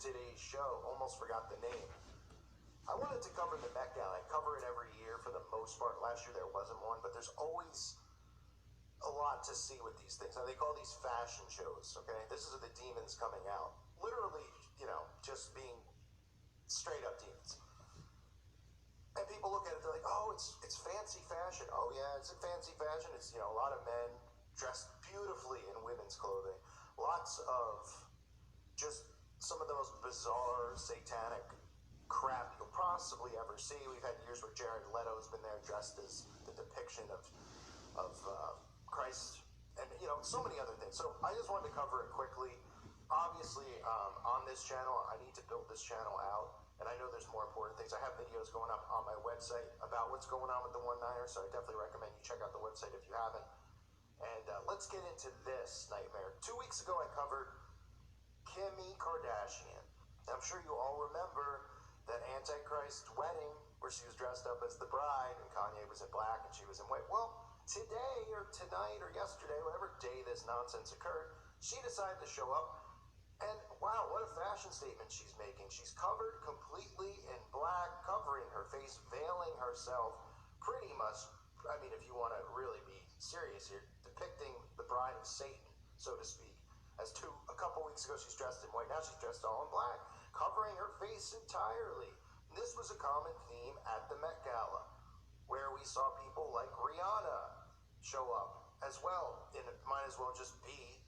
today's show. Almost forgot the name. I wanted to cover the Met Gala. I cover it every year for the most part. Last year there wasn't one, but there's always a lot to see with these things. Now they call these fashion shows, okay? This is the demons coming out. Literally, just being straight up demons. And people look at it, they're like, oh, it's fancy fashion. Oh yeah, it's a fancy fashion. It's, a lot of men dressed beautifully in women's clothing. Lots of just some of the most bizarre, satanic crap you'll possibly ever see. We've had years where Jared Leto's been there dressed as the depiction of Christ, and so many other things. So I just wanted to cover it quickly. Obviously, on this channel, I need to build this channel out, and I know there's more important things. I have videos going up on my website about what's going on with the 1-9er, so I definitely recommend you check out the website if you haven't. And let's get into this nightmare. 2 weeks ago, I covered Kimi Kardashian. I'm sure you all remember that Antichrist wedding where she was dressed up as the bride and Kanye was in black and she was in white. Well, today or tonight or yesterday, whatever day this nonsense occurred, she decided to show up. And wow, what a fashion statement she's making. She's covered completely in black, covering her face, veiling herself, pretty much. I mean, if you want to really be serious here, depicting the bride of Satan, so to speak. A couple weeks ago, she's dressed in white. Now she's dressed all in black, covering her face entirely. This was a common theme at the Met Gala, where we saw people like Rihanna show up as well. And it might as well just be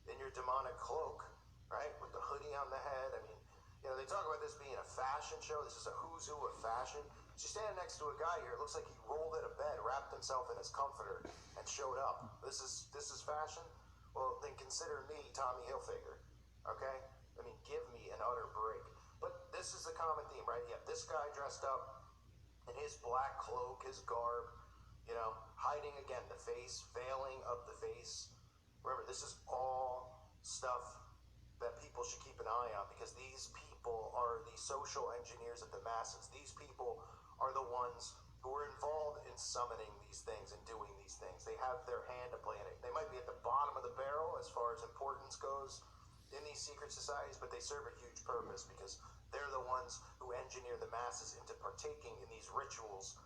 in your demonic cloak, right, with the hoodie on the head. I mean, they talk about this being a fashion show. This is a who's who of fashion. She's standing next to a guy here. It looks like he rolled out of bed, wrapped himself in his comforter, and showed up. This is fashion? Well, then consider me Tommy Hilfiger, okay? I mean, give me an utter break. But this is the common theme, right? You have this guy dressed up in his black cloak, his garb, hiding, again, the face, veiling of the face. Remember, this is all stuff that people should keep an eye on, because these people are the social engineers of the masses. These people are the ones who are involved in summoning these things and doing these things. They have their hand to play in it. They might be at the bottom of the barrel as far as importance goes in these secret societies, but they serve a huge purpose because they're the ones who engineer the masses into partaking in these rituals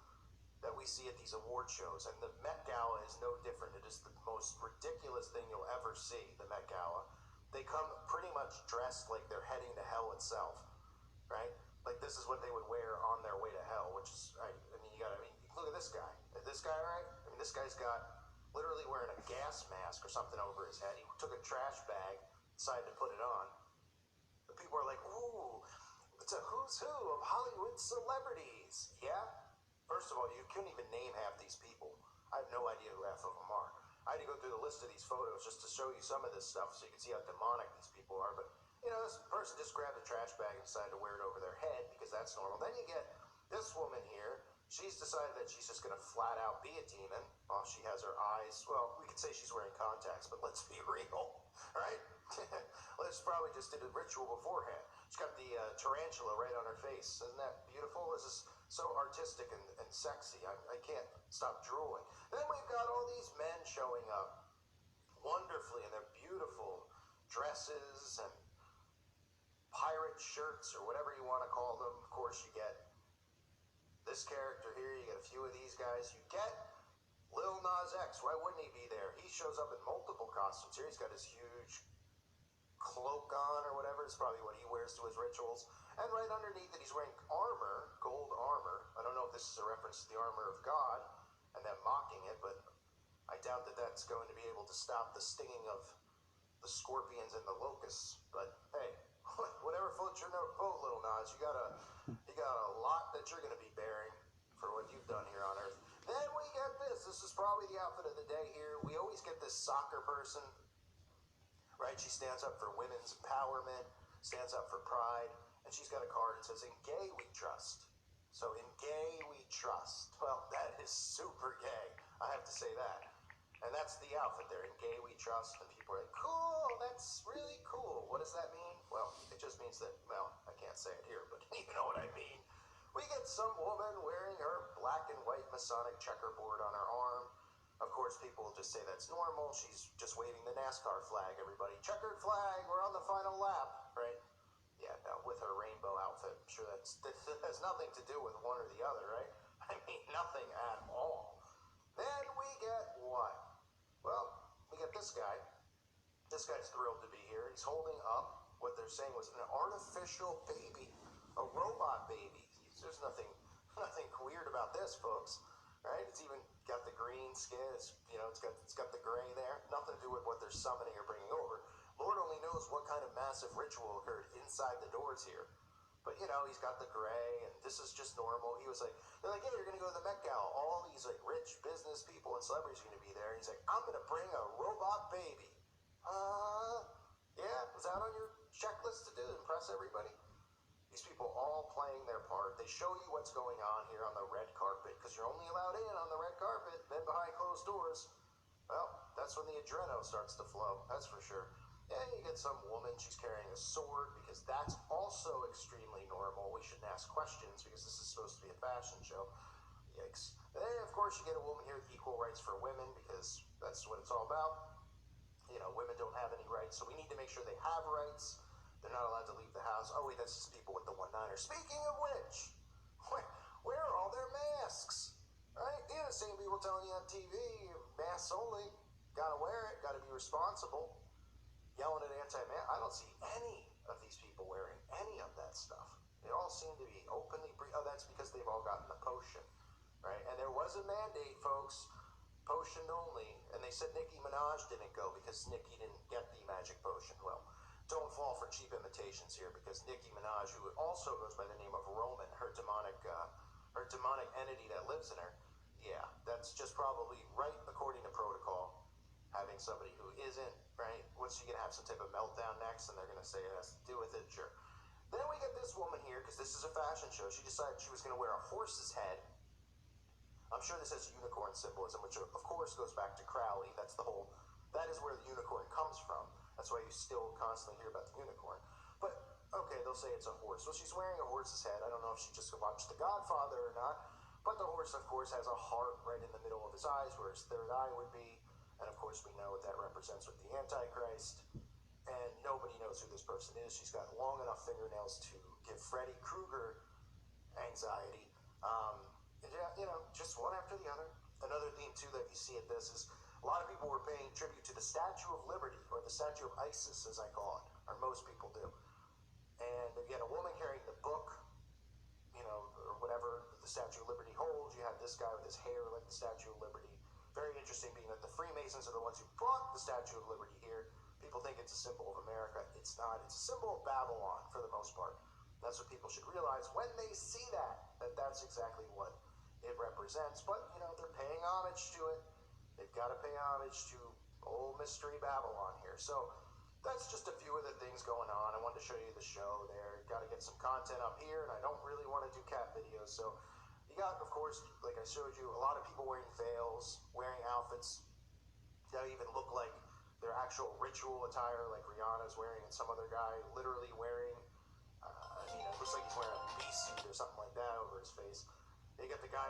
that we see at these award shows. And the Met Gala is no different. It is the most ridiculous thing you'll ever see, the Met Gala. They come pretty much dressed like they're heading to hell itself, right? Like this is what they would wear on their way to hell, which is, look at this guy. Is this guy right? I mean, this guy's got literally wearing a gas mask or something over his head. He took a trash bag, decided to put it on. The people are like, ooh, it's a who's who of Hollywood celebrities. Yeah? First of all, you couldn't even name half these people. I have no idea who half of them are. I had to go through the list of these photos just to show you some of this stuff so you can see how demonic these people are. But, this person just grabbed a trash bag and decided to wear it over their head because that's normal. Then you get this woman here. She's decided that she's just going to flat out be a demon. Well, she has her eyes. Well, we could say she's wearing contacts, but let's be real, right? Well, it's probably just did a ritual beforehand. She's got the tarantula right on her face. Isn't that beautiful? This is so artistic and sexy. I can't stop drooling. Then we've got all these men showing up wonderfully in their beautiful dresses and pirate shirts or whatever you want to call them. Of course, you get this character here. You get a few of these guys. You get Lil Nas X. Why wouldn't he be there? He shows up in multiple costumes here. He's got his huge cloak on or whatever. It's probably what he wears to his rituals. And right underneath it, he's wearing armor, gold armor. I don't know if this is a reference to the armor of God and them mocking it, but I doubt that that's going to be able to stop the stinging of the scorpions and the locusts. But hey, whatever floats your boat, Little Nas, you got a lot that you're going to be bearing for what you've done here on Earth. Then we get this. This is probably the outfit of the day here. We always get this soccer person, right? She stands up for women's empowerment, stands up for pride, and she's got a card that says, "In gay we trust." So in gay we trust. Well, that is super gay. I have to say that. And that's the outfit there. In gay we trust. And people are like, cool, that's really cool. What does that mean? Well, it just means that, well, I can't say it here, but you know what I mean. We get some woman wearing her black and white Masonic checkerboard on her arm. Of course, people will just say that's normal. She's just waving the NASCAR flag, everybody. Checkered flag, we're on the final lap, right? Yeah, no, with her rainbow outfit, I'm sure that has nothing to do with one or the other, right? I mean, nothing at all. Then we get what? Well, we get this guy. This guy's thrilled to be here. He's holding up what they're saying was an artificial baby, a robot baby. There's nothing weird about this, folks. Right? It's even got the green skin. It's got the gray there. Nothing to do with what they're summoning or bringing over. Lord only knows what kind of massive ritual occurred inside the doors here. But he's got the gray, and this is just normal. They're like, yeah, you're gonna go to the Met Gala. All these like rich business people and celebrities are gonna be there. And he's like, I'm gonna bring a robot baby. Yeah, was that on your checklist to impress everybody? These people all playing their part. They show you what's going on here on the red carpet, because you're only allowed in on the red carpet. Then behind closed doors, well, that's when the adrenaline starts to flow. That's for sure. Yeah, you get some woman, she's carrying a sword, because that's also extremely normal. We shouldn't ask questions, because this is supposed to be a fashion show. Yikes. And then, of course, you get a woman here with equal rights for women, because that's what it's all about. Women don't have any rights, so we need to make sure they have rights. They're not allowed to leave the house. Oh, wait, that's just people with the one-niner. Speaking of which, where are all their masks? Right? The same people telling you on TV, masks only. Gotta wear it, gotta be responsible. Yelling at anti-mask. I don't see any of these people wearing any of that stuff. They all seem to be openly that's because they've all gotten the potion, right? And there was a mandate, folks, potion only, and they said Nicki Minaj didn't go because Nicki didn't get the magic potion. Well, don't fall for cheap imitations here, because Nicki Minaj, who also goes by the name of Roman, her demonic entity that lives in her, yeah, that's just probably right according to protocol. Having somebody who isn't, right? What's she gonna have, some type of meltdown next, and they're gonna say it has to do with it? Sure. Then we get this woman here, because this is a fashion show. She decided she was gonna wear a horse's head. I'm sure this has unicorn symbolism, which of course goes back to Crowley. That is where the unicorn comes from. That's why you still constantly hear about the unicorn. But, okay, they'll say it's a horse. Well, she's wearing a horse's head. I don't know if she just watched The Godfather or not. But the horse, of course, has a heart right in the middle of his eyes, where his third eye would be. And, of course, we know what that represents with the Antichrist. And nobody knows who this person is. She's got long enough fingernails to give Freddy Krueger anxiety. Just one after the other. Another theme, too, that you see at this is a lot of people were paying tribute to the Statue of Liberty, or the Statue of Isis, as I call it, or most people do. And you had a woman carrying the book, or whatever the Statue of Liberty holds. You have this guy with his hair like the Statue of Liberty. Very interesting, being that the Freemasons are the ones who brought the Statue of Liberty here. People think it's a symbol of America. It's not. It's a symbol of Babylon, for the most part. That's what people should realize when they see that's exactly what it represents. But, they're paying homage to it. They've got to pay homage to old Mystery Babylon here. So that's just a few of the things going on. I wanted to show you the show there. Got to get some content up here, and I don't really want to do cat videos. So you got, of course, like I showed you, a lot of people wearing veils, wearing outfits that even look like their actual ritual attire, like Rihanna's wearing, and some other guy literally wearing, it looks like he's wearing a beast suit or something like that over his face. They got the guy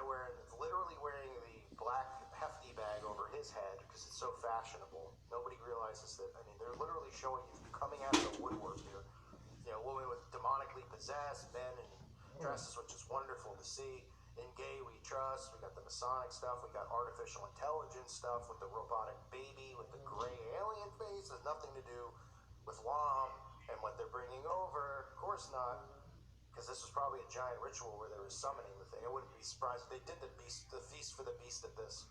literally wearing the black hefty bag over his head, because it's so fashionable. Nobody realizes that. I mean, they're literally showing you coming out of the woodwork here. Women with demonically possessed, men in dresses, which is wonderful to see. In Gay We Trust, we got the Masonic stuff, we got artificial intelligence stuff with the robotic baby, with the gray alien face. Has nothing to do with LAM and what they're bringing over. Of course not. Because this was probably a giant ritual where they were summoning the thing. I wouldn't be surprised if they did the feast for the beast at this.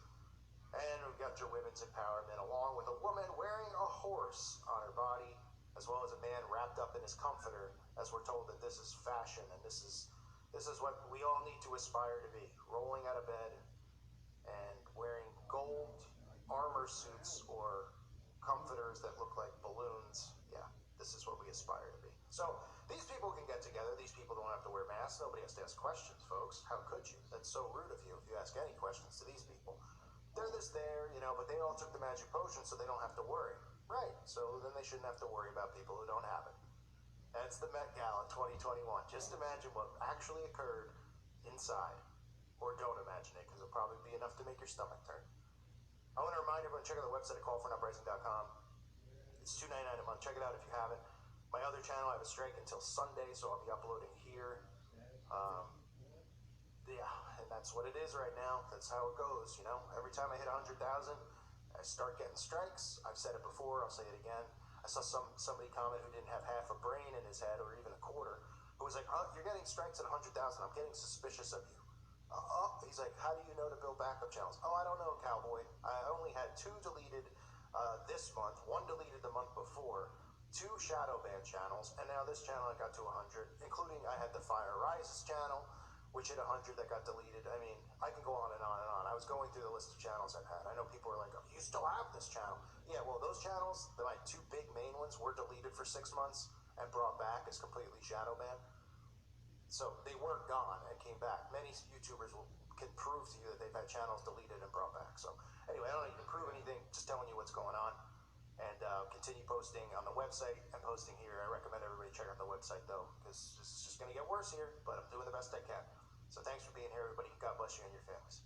And we've got your women's empowerment, along with a woman wearing a horse on her body, as well as a man wrapped up in his comforter, as we're told that this is fashion, and this is what we all need to aspire to be. Rolling out of bed and wearing gold armor suits or comforters that look like balloons. Yeah, this is what we aspire to be. So these people can get together. These people don't have to wear masks. Nobody has to ask questions, folks. How could you? That's so rude of you if you ask any questions to these people. They're there, but they all took the magic potion, so they don't have to worry. Right, so then they shouldn't have to worry about people who don't have it. That's the Met Gala 2021. Just imagine what actually occurred inside. Or don't imagine it, because it'll probably be enough to make your stomach turn. I want to remind everyone, check out the website at callforanuprising.com. It's $2.99 a month. Check it out if you haven't. My other channel, I have a strike until Sunday, so I'll be uploading here. Yeah, and that's what it is right now. That's how it goes, you know. Every time I hit 100,000, I start getting strikes. I've said it before, I'll say it again. I saw somebody comment who didn't have half a brain in his head or even a quarter, who was like, "Oh, you're getting strikes at 100,000. I'm getting suspicious of you." He's like, "How do you know to build backup channels?" "Oh, I don't know, cowboy. I only had 2 deleted this month, 1 deleted the month before, 2 shadow ban channels, and now this channel I got to 100, including I had the Fire Rises channel, which hit 100 that got deleted." I mean, I can go on and on and on. I was going through the list of channels I've had. I know people are like, "Oh, you still have this channel?" Yeah, well, those channels, my 2 big main ones, were deleted for 6 months and brought back as completely shadow banned. So they were gone and came back. Many YouTubers can prove to you that they've had channels deleted and brought back. So anyway, I don't need to prove anything, just telling you what's going on. And continue posting on the website and posting here. I recommend everybody check out the website though, because it's just going to get worse here, but I'm doing the best I can. So thanks for being here, everybody. God bless you and your families.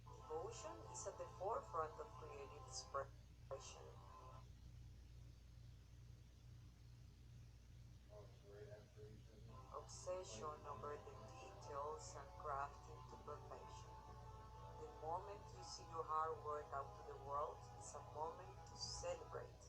Devotion is at the forefront of creative expression. Obsession over the details and crafting to perfection. The moment you see your hard work out to the world is a moment to celebrate.